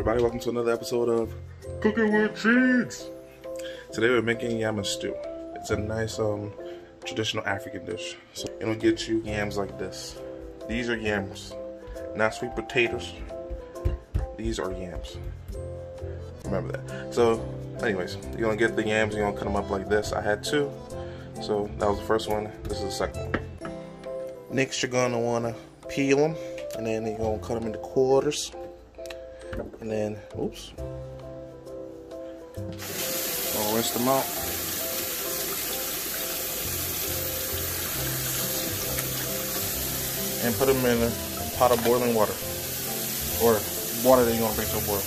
everybody, welcome to another episode of Cooking with Cheats. Today we're making yam and stew. It's a nice traditional African dish. So it'll get you yams like this. These are yams, not sweet potatoes. These are yams. Remember that. So anyways, you're gonna get the yams, you're gonna cut them up like this. I had two, so that was the first one. This is the second one. Next, you're gonna wanna peel them, and then you're gonna cut them into quarters. And then, oops, I'll rinse them out. And put them in a pot of boiling water, or water that you're gonna bring to a boil.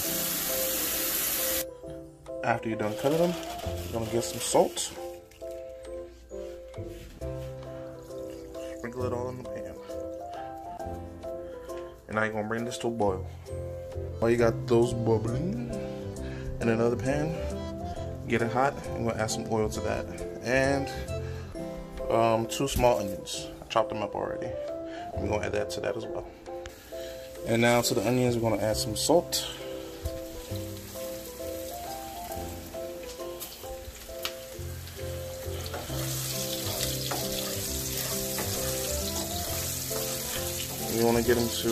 After you're done cutting them, you're gonna get some salt. Sprinkle it all in the pan. And now you're gonna bring this to a boil. While you got those bubbling in another pan, get it hot. I'm gonna add some oil to that, and 2 small onions. I chopped them up already. I'm gonna add that to that as well. And now to the onions, we're gonna add some salt. You want to get them to,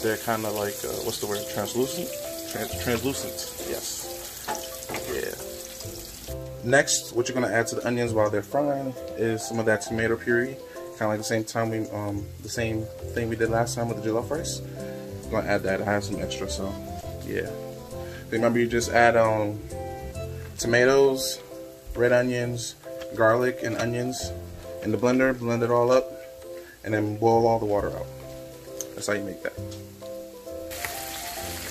they're kind of like, what's the word, translucent? Translucent, yes. Yeah. Next, what you're going to add to the onions while they're frying is some of that tomato puree. Kind of like the same thing we did last time with the jollof rice. I'm going to add that. I have some extra, so yeah. Remember, you just add tomatoes, red onions, garlic, and onions in the blender. Blend it all up. And then boil all the water out. That's how you make that.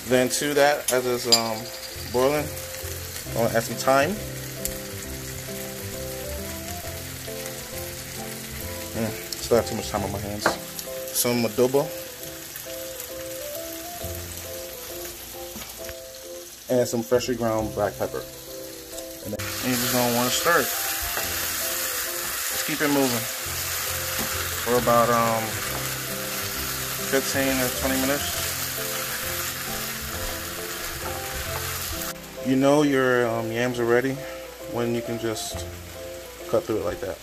Then to that, as it's boiling, I'm gonna add some thyme. Still have too much time on my hands. Some adobo. And some freshly ground black pepper. And you're just gonna want to stir it. Just keep it moving for about 15 or 20 minutes. You know your yams are ready when you can just cut through it like that.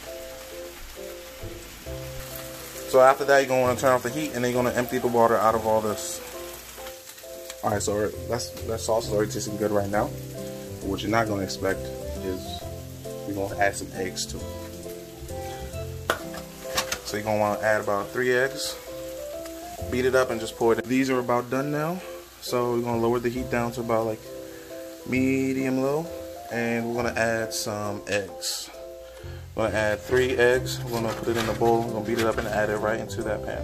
So after that, you're going to want to turn off the heat, and then you're going to empty the water out of all this. Alright, so that sauce is already tasting good right now. But what you're not going to expect is we're going to add some eggs to it. So you're going to want to add about 3 eggs. Beat it up and just pour it in. These are about done now. So we're going to lower the heat down to about like medium low. And we're going to add some eggs. We're going to add 3 eggs. We're going to put it in a bowl. We're going to beat it up and add it right into that pan.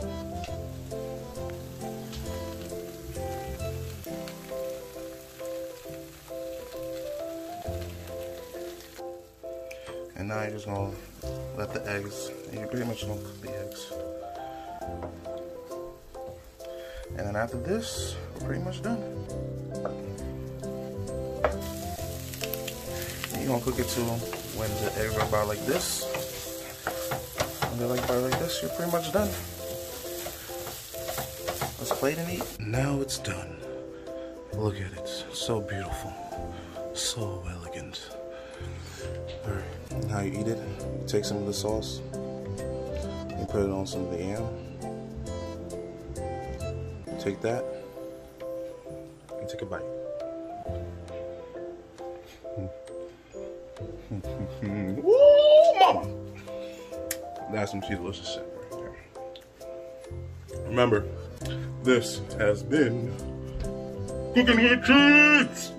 And now you're just going to let the eggs, and you're pretty much going to cook the eggs. And then after this, we're pretty much done. And you're going to cook it to when the eggs are about like this. When they're like about like this, you're pretty much done. Let's plate and eat. Now it's done. Look at it. So beautiful. So elegant. Alright. How you eat it, you take some of the sauce and put it on some of the yam. Take that and take a bite. Woo, mama! That's some delicious shit right there. Remember, this has been Cooking with Cheats!